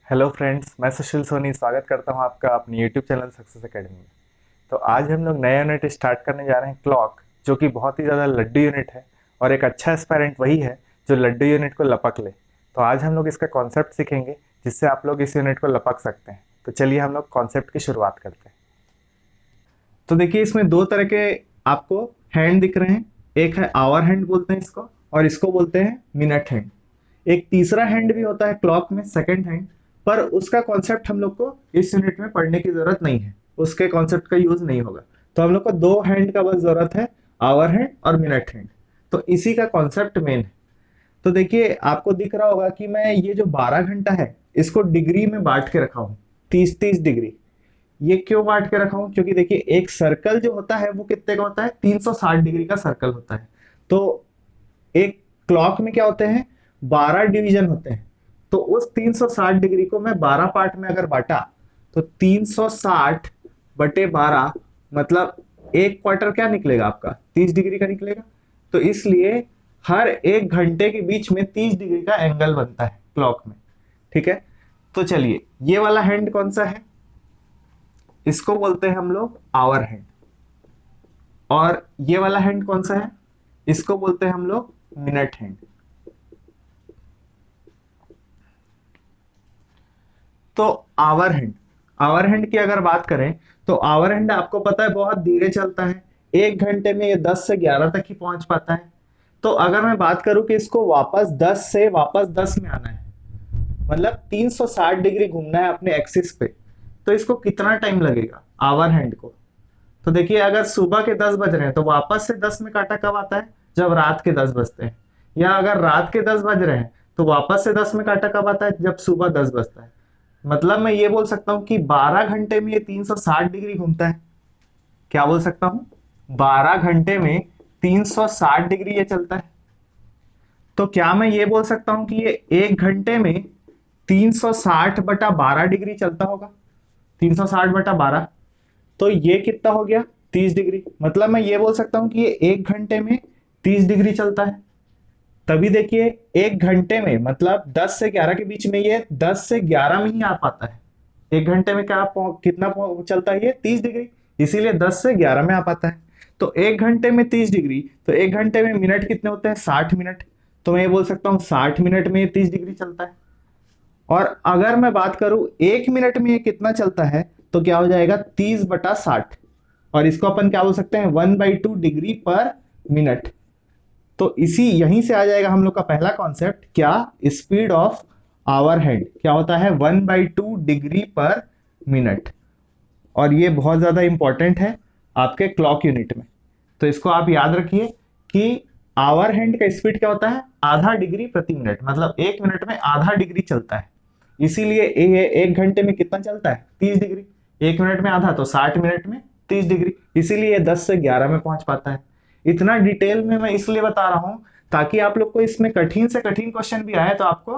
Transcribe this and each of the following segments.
Hello friends, मैं सुशील सोनी स्वागत करता हूं आपका अपने यूट्यूब चैनल सक्सेस एकेडमी में। तो आज हम लोग नया यूनिट स्टार्ट करने जा रहे हैं क्लॉक, जो कि बहुत ही ज़्यादा लड्डू यूनिट है और एक अच्छा एस्पायरेंट वही है जो लड्डू यूनिट को लपक ले। तो आज हम लोग इसका कॉन्सेप्ट सीखेंगे जिससे आप लोग इस यूनिट को लपक सकते हैं। तो चलिए हम लोग कॉन्सेप्ट की शुरुआत करते हैं। तो देखिए, इसमें दो तरह के आपको हैंड दिख रहे हैं। एक है आवर हैंड बोलते हैं इसको, और इसको बोलते हैं मिनट हैंड। एक तीसरा हैंड भी होता है क्लॉक में, सेकंड हैंड, पर उसका कॉन्सेप्ट हम लोग को इस यूनिट में पढ़ने की जरूरत नहीं है, उसके कॉन्सेप्ट का यूज नहीं होगा। तो हम लोग को दो हैंड का बस जरूरत है, आवर हैंड और मिनट हैंड। तो इसी का कॉन्सेप्ट मेन है। तो देखिए, आपको दिख रहा होगा कि मैं ये जो 12 घंटा है इसको डिग्री में बांट के रखा हूं, 30-30 डिग्री। ये क्यों बांट के रखा हूं? क्योंकि देखिए, एक सर्कल जो होता है वो कितने का होता है, 360 डिग्री का सर्कल होता है। तो एक क्लॉक में क्या होते हैं, 12 डिवीजन होते हैं। तो उस 360 डिग्री को मैं 12 पार्ट में अगर बांटा तो 360/12 मतलब एक क्वार्टर क्या निकलेगा आपका, 30 डिग्री का निकलेगा। तो इसलिए हर एक घंटे के बीच में 30 डिग्री का एंगल बनता है क्लॉक में। ठीक है, तो चलिए, ये वाला हैंड कौन सा है, इसको बोलते हैं हम लोग आवर हैंड। और ये वाला हैंड कौन सा है, इसको बोलते हैं हम लोग मिनट हैंड। तो आवर हैंड की अगर बात करें तो आवर हैंड आपको पता है बहुत धीरे चलता है। एक घंटे में ये 10 से 11 तक ही पहुंच पाता है। तो अगर मैं बात करूं कि इसको वापस 10 से वापस 10 में आना है, मतलब 360 डिग्री घूमना है अपने एक्सिस पे, तो इसको कितना टाइम लगेगा आवर हैंड को? तो देखिए, अगर सुबह के 10 बज रहे हैं तो वापस से 10 में काटा कब आता है, जब रात के 10 बजते हैं। या अगर रात के 10 बज रहे हैं तो वापस से 10 में काटा कब आता है, जब सुबह 10 बजता है। मतलब मैं ये बोल सकता हूं कि 12 घंटे में ये 360 डिग्री घूमता है। क्या बोल सकता हूं, 12 घंटे में 360 डिग्री ये चलता है। तो क्या मैं ये बोल सकता हूं कि ये एक घंटे में 360/12 डिग्री चलता होगा? 360/12, तो ये कितना हो गया, 30 डिग्री। मतलब मैं ये बोल सकता हूं कि ये एक घंटे में 30 डिग्री चलता है। तभी देखिए, एक घंटे में मतलब 10 से 11 के बीच में ये 10 से 11 में ही आ पाता है। एक घंटे में क्या कितना चलता है, ये 30 डिग्री, इसीलिए 10 से 11 में आ पाता है। तो एक घंटे में 30 डिग्री, तो एक घंटे में मिनट कितने होते हैं, 60 मिनट। तो मैं ये बोल सकता हूँ 60 मिनट में ये 30 डिग्री चलता है। और अगर मैं बात करूं एक मिनट में ये कितना चलता है, तो क्या हो जाएगा, 30/60। और इसको अपन क्या बोल सकते हैं, 1/2 डिग्री पर मिनट। तो इसी यहीं से आ जाएगा हम लोग का पहला कॉन्सेप्ट, क्या, स्पीड ऑफ आवर हैंड क्या होता है, 1/2 डिग्री पर मिनट। और ये बहुत ज्यादा इंपॉर्टेंट है आपके क्लॉक यूनिट में। तो इसको आप याद रखिए कि आवर हैंड का स्पीड क्या होता है, आधा डिग्री प्रति मिनट, मतलब एक मिनट में आधा डिग्री चलता है। इसीलिए ये एक घंटे में कितना चलता है, 30 डिग्री। एक मिनट में आधा तो 60 मिनट में 30 डिग्री, इसीलिए 10 से 11 में पहुंच पाता है। इतना डिटेल में मैं इसलिए बता रहा हूं ताकि आप लोग को इसमें कठिन से कठिन क्वेश्चन भी आए तो आपको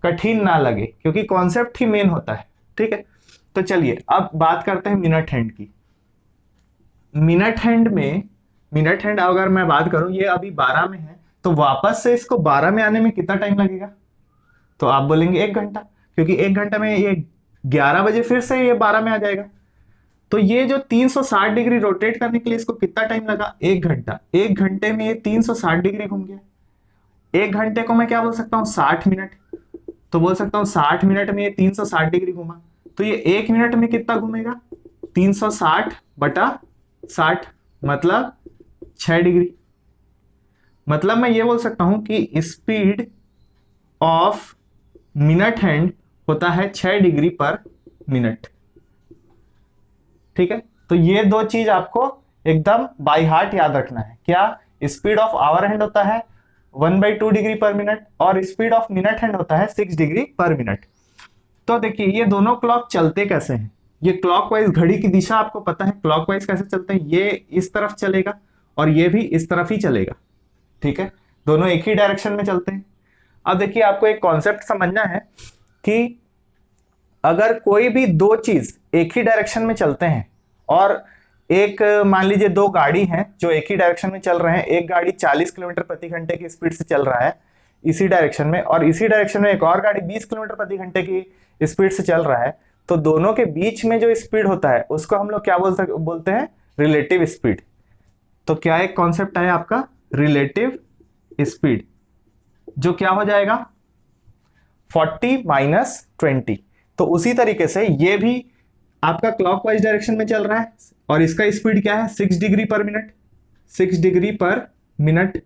कठिन ना लगे, क्योंकि कॉन्सेप्ट ही मेन होता है। ठीक है, तो चलिए अब बात करते हैं मिनट हैंड की। मिनट हैंड अगर मैं बात करूं, ये अभी 12 में है, तो वापस से इसको 12 में आने में कितना टाइम लगेगा? तो आप बोलेंगे 1 घंटा, क्योंकि 1 घंटा में ये 11 बजे फिर से ये 12 में आ जाएगा। तो ये जो 360 डिग्री रोटेट करने के लिए इसको कितना टाइम लगा, 1 घंटा। 1 घंटे में ये 360 डिग्री घूम गया। एक घंटे को मैं क्या बोल सकता हूँ, 60 मिनट। तो बोल सकता हूँ 60 मिनट में ये 360 डिग्री घूमा। तो ये एक मिनट में कितना घूमेगा, 360/60, मतलब 6 डिग्री। मतलब मैं ये बोल सकता हूं कि स्पीड ऑफ मिनट हैंड होता है 6 डिग्री पर मिनट। ठीक है, तो ये दो चीज आपको एकदम बाय हार्ट याद रखना है। क्या, स्पीड ऑफ आवर हैंड होता है 1/2 डिग्री पर मिनट, और स्पीड ऑफ मिनट हैंड होता है 6 डिग्री पर मिनट। तो देखिए, ये दोनों क्लॉक चलते कैसे हैं। ये क्लॉकवाइज, घड़ी की दिशा आपको पता है क्लॉकवाइज कैसे चलते हैं, ये इस तरफ चलेगा और ये भी इस तरफ ही चलेगा। ठीक है, दोनों एक ही डायरेक्शन में चलते हैं। अब देखिए, आपको एक कॉन्सेप्ट समझना है कि अगर कोई भी दो चीज एक ही डायरेक्शन में चलते हैं, और एक मान लीजिए दो गाड़ी हैं जो एक ही डायरेक्शन में चल रहे हैं, एक गाड़ी 40 किलोमीटर प्रति घंटे की स्पीड से चल रहा है इसी डायरेक्शन में, और इसी डायरेक्शन में एक और गाड़ी 20 किलोमीटर प्रति घंटे की स्पीड से चल रहा है, तो दोनों के बीच में जो स्पीड होता है उसको हम लोग क्या बोलते हैं, रिलेटिव स्पीड। तो क्या एक कॉन्सेप्ट है आपका रिलेटिव स्पीड, जो क्या हो जाएगा 40 माइनस 20। तो उसी तरीके से ये भी आपका क्लॉकवाइज डायरेक्शन में चल रहा है और इसका स्पीड क्या है 6 डिग्री पर मिनट, 6 डिग्री पर मिनट,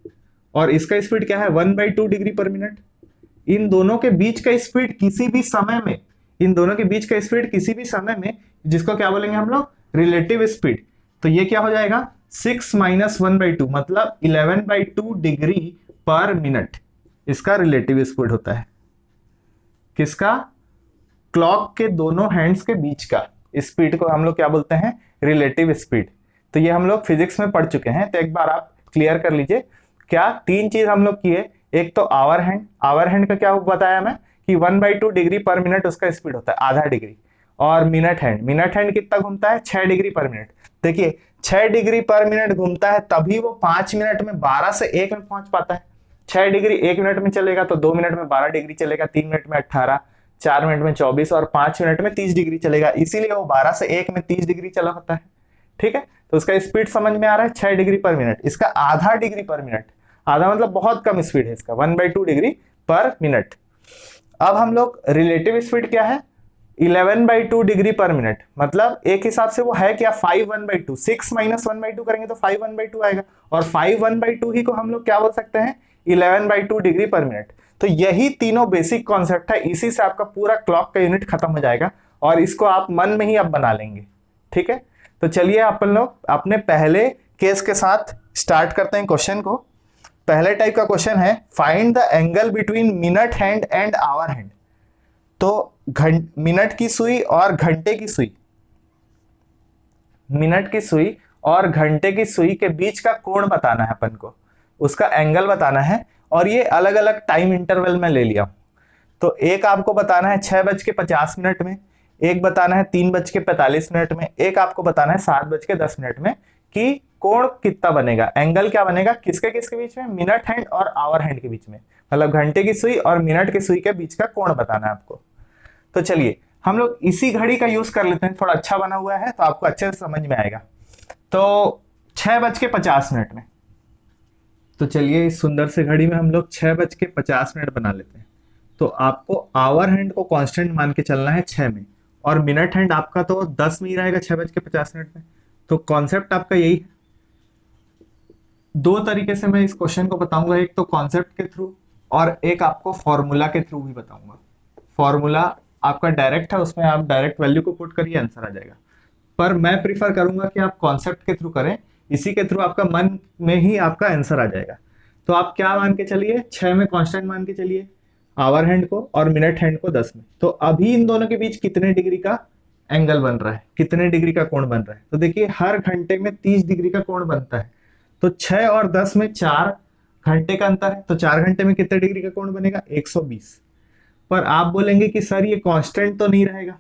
और इसका स्पीड क्या है 1/2 डिग्री पर मिनट। इन दोनों के बीच का स्पीड किसी भी समय में, इन दोनों के बीच का स्पीड किसी भी समय में, जिसको क्या बोलेंगे हम लोग रिलेटिव स्पीड। तो ये क्या हो जाएगा 6 माइनस 1/2 मतलब 11/2 डिग्री पर मिनट, इसका रिलेटिव स्पीड होता है। किसका, क्लॉक के दोनों हैंड्स के बीच का स्पीड को हम लोग क्या बोलते हैं, रिलेटिव स्पीड। तो ये हम लोग फिजिक्स में पढ़ चुके हैं, तो एक बार आप क्लियर कर लीजिए। क्या तीन चीज हम लोग किए, एक तो आवर हैंड, आवर हैंड का क्या बताया मैं कि 1/2 डिग्री पर मिनट उसका स्पीड होता है, आधा डिग्री। और मिनट हैंड, मिनट हैंड कितना घूमता है 6 डिग्री पर मिनट। देखिए 6 डिग्री पर मिनट घूमता है, तभी वो 5 मिनट में 12 से 1 में पहुंच पाता है। 6 डिग्री 1 मिनट में चलेगा तो 2 मिनट में 12 डिग्री चलेगा, 3 मिनट में 18, 4 मिनट में 24 और 5 मिनट में 30 डिग्री चलेगा, इसीलिए वो 12 से 1 में 30 डिग्री चला होता है। ठीक है, तो उसका स्पीड समझ में आ रहा है 6 डिग्री पर मिनट। इसका आधा डिग्री पर मिनट, आधा मतलब बहुत कम स्पीड है इसका, 1/2 डिग्री पर मिनट। अब हम लोग रिलेटिव स्पीड क्या है 11/2 डिग्री पर मिनट, मतलब एक हिसाब से वो है क्या 5/1/2, 6 माइनस 1/2 करेंगे तो 5/1/2 आएगा, और 5/1/2 ही को हम लोग क्या बोल सकते हैं 11/2 डिग्री पर मिनट। तो यही तीनों बेसिक कॉन्सेप्ट है, इसी से आपका पूरा क्लॉक का यूनिट खत्म हो जाएगा और इसको आप मन में ही अब बना लेंगे। ठीक है, तो चलिए अपन लोग अपने पहले केस के साथ स्टार्ट करते हैं क्वेश्चन को। पहले टाइप का क्वेश्चन है find the angle between minute hand and hour hand. तो मिनट की सुई और घंटे की सुई, मिनट की सुई और घंटे की सुई के बीच का कोण बताना है अपन को, उसका एंगल बताना है, और ये अलग अलग टाइम इंटरवल में ले लिया। तो एक आपको बताना है 6:50 में, एक बताना है 3:45 में, एक आपको बताना है 7:10 में कि कोण कितना बनेगा, एंगल क्या बनेगा किसके किसके बीच में, मिनट हैंड और आवर हैंड के बीच में, मतलब घंटे की सुई और मिनट की सुई के बीच का कोण बताना है आपको। तो चलिए हम लोग इसी घड़ी का यूज कर लेते हैं, थोड़ा अच्छा बना हुआ है तो आपको अच्छे से समझ में आएगा। तो 6:50 में, तो चलिए इस सुंदर से घड़ी में हम लोग 6:50 बना लेते हैं। तो आपको आवर हैंड को कांस्टेंट मान के चलना है 6 में, और मिनट हैंड आपका तो 10 में ही रहेगा 6:50 में। तो कॉन्सेप्ट आपका यही है। दो तरीके से मैं इस क्वेश्चन को बताऊंगा, एक तो कॉन्सेप्ट के थ्रू और एक आपको फॉर्मूला के थ्रू भी बताऊंगा। फॉर्मूला आपका डायरेक्ट है, उसमें आप डायरेक्ट वैल्यू को पुट करिए आंसर आ जाएगा, पर मैं प्रीफर करूंगा कि आप कॉन्सेप्ट के थ्रू करें, इसी के थ्रू आपका मन में ही आपका आंसर आ जाएगा। तो आप क्या मान के चलिए 6 में कांस्टेंट मान के चलिए आवर हैंड को और मिनट हैंड को 10 में। तो अभी इन दोनों के बीच कितने डिग्री का एंगल बन रहा है, कितने डिग्री का कोण बन रहा है, तो देखिए हर घंटे में 30 डिग्री का कोण बनता है। तो 6 और 10 में 4 घंटे का अंतर है, तो 4 घंटे में कितने डिग्री का कोण बनेगा 120। पर आप बोलेंगे कि सर ये कांस्टेंट तो नहीं रहेगा,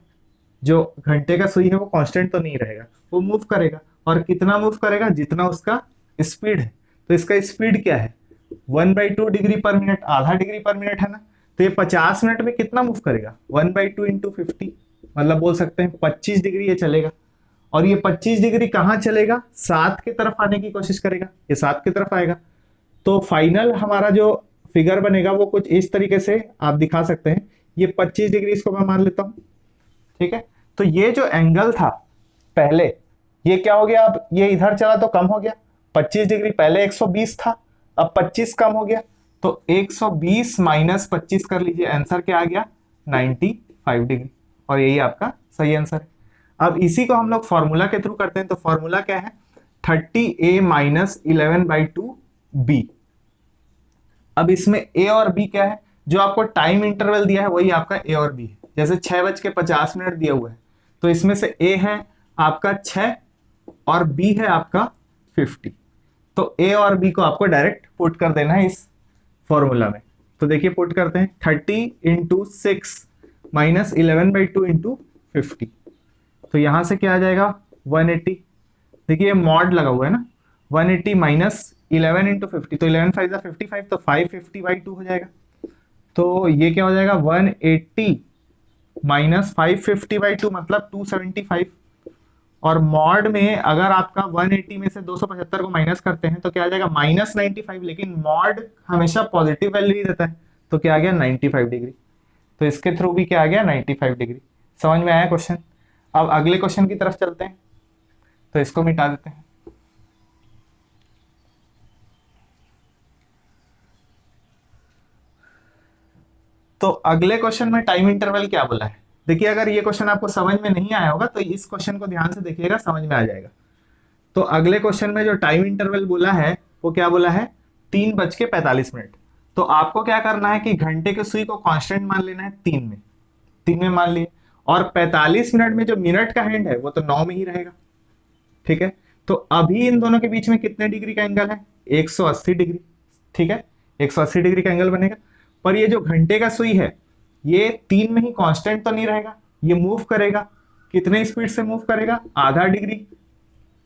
जो घंटे का सुई है वो कांस्टेंट तो नहीं रहेगा, वो मूव करेगा, और कितना मूव करेगा जितना उसका स्पीड है। तो इसका स्पीड क्या है 1/2 डिग्री पर मिनट, आधा डिग्री पर मिनट है ना, तो ये 50 मिनट में कितना मूव करेगा 1/2 इंटू 50, मतलब बोल सकते हैं 25 डिग्री ये चलेगा। और ये 25 डिग्री कहाँ चलेगा 7 की तरफ आने की कोशिश करेगा, ये 7 की तरफ आएगा। तो फाइनल हमारा जो फिगर बनेगा वो कुछ इस तरीके से आप दिखा सकते हैं, ये 25 डिग्री इसको मैं मान लेता हूं। ठीक है, तो ये जो एंगल था पहले, ये क्या हो गया, अब ये इधर चला तो कम हो गया, 25 डिग्री पहले 120 था, अब 25 कम हो गया, तो 120 माइनस 25 कर लीजिए, आंसर क्या आ गया 95 डिग्री, और यही आपका सही आंसर है। अब इसी को हम लोग फॉर्मूला के थ्रू करते हैं, तो फॉर्मूला क्या है 30a माइनस 11/2b। अब इसमें a और b क्या है, जो आपको टाइम इंटरवल दिया है वही आपका a और b है। जैसे 6:50 दिया हुआ है, तो इसमें से a है आपका 6 और b है आपका 50। तो a और b को आपको डायरेक्ट पुट कर देना है इस फॉर्मूला में। तो देखिए पुट करते हैं 30 इंटू 6 माइनस 11/2 इंटू 50। तो यहां से क्या आ जाएगा 180। देखिए मॉड लगा हुआ है ना, 180 माइनस 11 इंटू 50, तो 11 5 55, तो 550/2 हो जाएगा। तो ये क्या हो जाएगा 180 माइनस 550/2 मतलब 275। और मॉड में अगर आपका 180 में से 275 को माइनस करते हैं तो क्या आ जाएगा -95, लेकिन मॉड हमेशा पॉजिटिव वैल्यू ही देता है, तो क्या आ गया 95 डिग्री। तो इसके थ्रू भी क्या आ गया 95 डिग्री। समझ में आया क्वेश्चन। अब अगले क्वेश्चन की तरफ चलते हैं, तो इसको मिटा देते हैं। तो अगले क्वेश्चन में टाइम इंटरवल क्या बोला है, देखिए अगर ये क्वेश्चन आपको समझ में नहीं आया होगा तो इस क्वेश्चन को ध्यान से देखिएगा, समझ में आ जाएगा। तो अगले क्वेश्चन में जो टाइम इंटरवल बोला है वो क्या बोला है, 3:45। तो आपको क्या करना है कि घंटे के सुई को कांस्टेंट मान लेना है 3 में मान लिए, और 45 मिनट में जो मिनट का हैंड है वो तो 9 में ही रहेगा। ठीक है, तो अभी इन दोनों के बीच में कितने डिग्री का एंगल है, 180 डिग्री। ठीक है, 180 डिग्री का एंगल बनेगा। पर ये जो घंटे का सुई है ये 3 में ही कांस्टेंट तो नहीं रहेगा, ये मूव करेगा। कितने स्पीड से मूव करेगा, आधा डिग्री,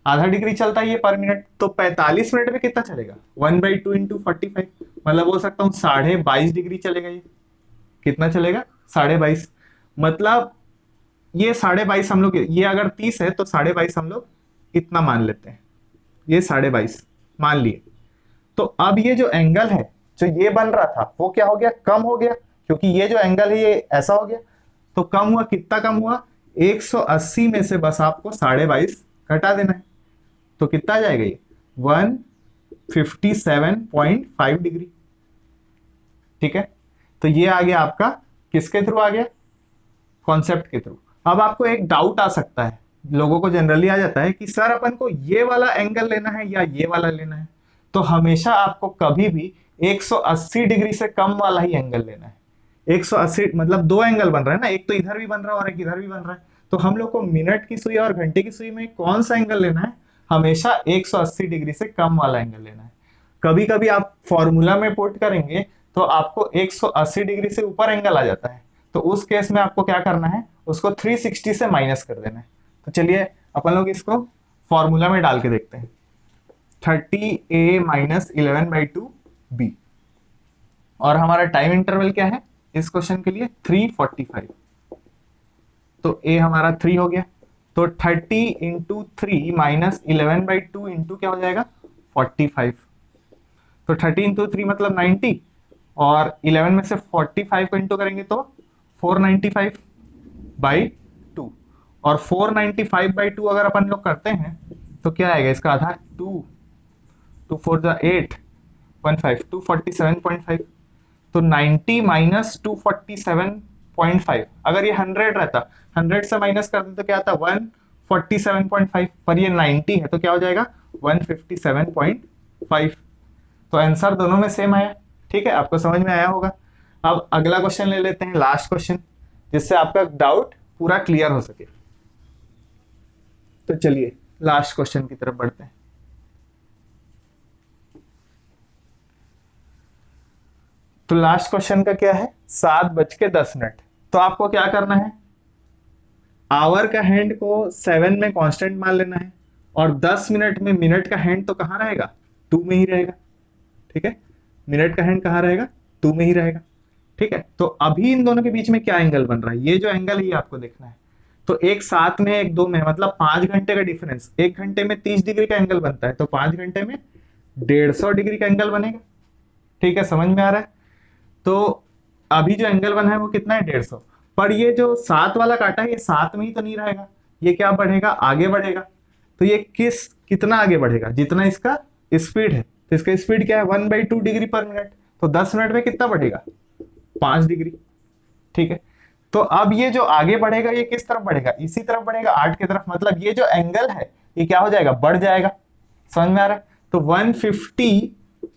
आधा डिग्री चलता है ये पर मिनट। तो 45 मिनट में कितना चलेगा, 1/2 इंटू 45, मतलब बोल सकता हूँ 22.5 डिग्री चलेगा। ये कितना चलेगा, 22.5। मतलब ये 22.5 हम लोग, ये अगर 30 है तो 22.5 हम लोग इतना मान लेते हैं, ये 22.5 मान लिए। तो अब ये जो एंगल है जो ये बन रहा था वो क्या हो गया, कम हो गया, क्योंकि ये जो एंगल है ये ऐसा हो गया। तो कम हुआ, कितना कम हुआ, 180 में से बस आपको 22.5 घटा देना है। तो कितना आ जाएगा ये 157.5 डिग्री। ठीक है, तो ये आ गया आपका किसके थ्रू आ गया, कॉन्सेप्ट के थ्रू। अब आपको एक डाउट आ सकता है, लोगों को जनरली आ जाता है कि सर अपन को ये वाला एंगल लेना है या ये वाला लेना है। तो हमेशा आपको कभी भी 180 डिग्री से कम वाला ही एंगल लेना है। 180 मतलब दो एंगल बन रहा है ना, एक तो इधर भी बन रहा है और एक इधर भी बन रहा है। तो हम लोग को मिनट की सुई और घंटे की सुई में कौन सा एंगल लेना है, हमेशा 180 डिग्री से कम वाला एंगल लेना है। कभी कभी आप फॉर्मूला में पुट करेंगे तो आपको 180 डिग्री से ऊपर एंगल आ जाता है, तो उस केस में आपको क्या करना है, उसको 360 से माइनस कर देना है। तो चलिए अपन लोग इसको फॉर्मूला में डाल के देखते हैं, 30a माइनस 11/2b। और हमारा टाइम इंटरवल क्या है इस क्वेश्चन के लिए, 345। तो a हमारा 3 हो गया, तो 30 इंटू 3 माइनस 11/2 इंटू क्या हो जाएगा 45। तो 30 इंटू 3 मतलब 90, और 11 में से 45 को इंटू करेंगे तो 495/2। और 495/2 अगर अपन लोग करते हैं तो क्या आएगा, इसका आधार 2 4 जा 8 15 247.5। तो 90 माइनस 247.5, अगर ये 100 रहता, 100 से माइनस कर दें तो क्या आता 147.5, पर ये 90 है तो क्या हो जाएगा 157.5। तो आंसर दोनों में सेम आया। ठीक है, आपको समझ में आया होगा। अब अगला क्वेश्चन ले लेते हैं, लास्ट क्वेश्चन, जिससे आपका डाउट पूरा क्लियर हो सके। तो चलिए लास्ट क्वेश्चन की तरफ बढ़ते हैं। तो लास्ट क्वेश्चन का क्या है, 7:10। तो आपको क्या करना है, आवर का हैंड को 7 में कांस्टेंट मान लेना है, और 10 मिनट में मिनट का हैंड तो कहां रहेगा, 2 में ही रहेगा। ठीक है, मिनट का हैंड कहां रहेगा, 2 में ही रहेगा। ठीक है, तो अभी इन दोनों के बीच में क्या एंगल बन रहा है, ये जो एंगल है ये आपको देखना है। तो एक 7 में एक 2 में, मतलब 5 घंटे का डिफरेंस, 1 घंटे में 30 डिग्री का एंगल बनता है, तो 5 घंटे में 150 डिग्री का एंगल बनेगा। ठीक है, समझ में आ रहा है। तो अभी जो एंगल बना है वो कितना है 150, पर ये जो 7 वाला काटा है ये 7 में ही तो नहीं रहेगा, ये क्या बढ़ेगा, आगे बढ़ेगा। तो ये कितना आगे बढ़ेगा, जितना इसका स्पीड है। तो इसका स्पीड क्या है 1/2 डिग्री पर मिनट, तो 10 मिनट में कितना बढ़ेगा 5 डिग्री। ठीक है, तो अब ये जो आगे बढ़ेगा ये किस तरफ बढ़ेगा, इसी तरफ बढ़ेगा 8 की तरफ, मतलब ये जो एंगल है ये क्या हो जाएगा, बढ़ जाएगा। समझ में आ रहा है। तो 150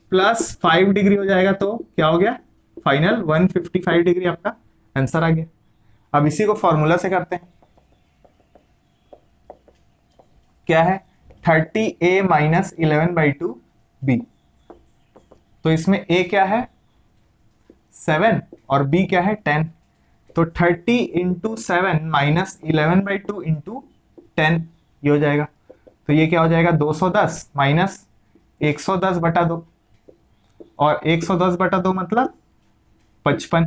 प्लस 5 डिग्री हो जाएगा, तो क्या हो गया फाइनल 155 डिग्री, आपका आंसर आ गया। अब इसी को फॉर्मूला से करते हैं, क्या है 30a माइनस 11/2b। तो इसमें a क्या है 7 और b क्या है 10। तो 30 इंटू 7 माइनस 11/2 इंटू 10 ये हो जाएगा। तो ये क्या हो जाएगा 210 माइनस 110/2, और 110/2 मतलब 55।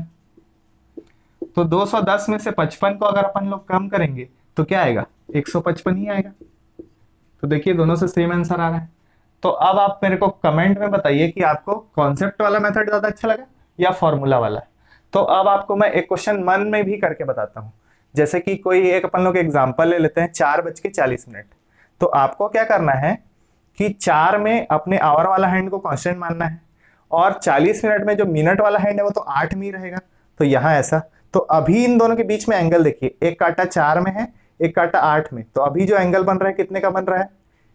तो 210 में से 55 को अगर अपन लोग कम करेंगे तो क्या आएगा, 155 ही आएगा। तो देखिए दोनों से सेम आंसर आ रहा है। तो अब आप मेरे को कमेंट में बताइए कि आपको कॉन्सेप्ट वाला मेथड ज्यादा अच्छा लगा या फॉर्मूला वाला। तो अब आपको मैं एक क्वेश्चन मन में भी करके बताता हूँ। जैसे कि कोई एक अपन लोग एग्जांपल ले लेते हैं, 4:40। तो आपको क्या करना है कि 4 में अपने आवर वाला हैंड को कांस्टेंट मानना है, और 40 मिनट में जो मिनट वाला हैंड है वो तो 8 में ही रहेगा। तो यहाँ ऐसा, तो अभी इन दोनों के बीच में एंगल देखिए, एक कांटा 4 में है, एक कांटा 8 में। तो अभी जो एंगल बन रहा है कितने का बन रहा है,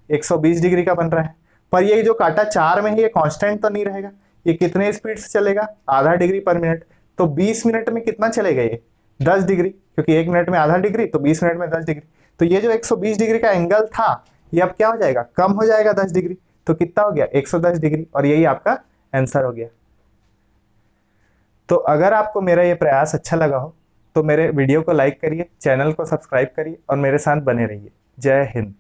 120 डिग्री का बन रहा है। पर ये जो कांटा 4 में है ये कांस्टेंट तो नहीं रहेगा, ये कितने स्पीड से चलेगा, आधा डिग्री पर मिनट। तो 20 मिनट में कितना चलेगा ये, 10 डिग्री, क्योंकि 1 मिनट में आधा डिग्री, तो 20 मिनट में 10 डिग्री। तो ये जो 120 डिग्री का एंगल था ये अब क्या हो जाएगा, कम हो जाएगा 10 डिग्री। तो कितना हो गया, 110 डिग्री, और यही आपका आंसर हो गया। तो अगर आपको मेरा ये प्रयास अच्छा लगा हो तो मेरे वीडियो को लाइक करिए, चैनल को सब्सक्राइब करिए और मेरे साथ बने रहिए। जय हिंद।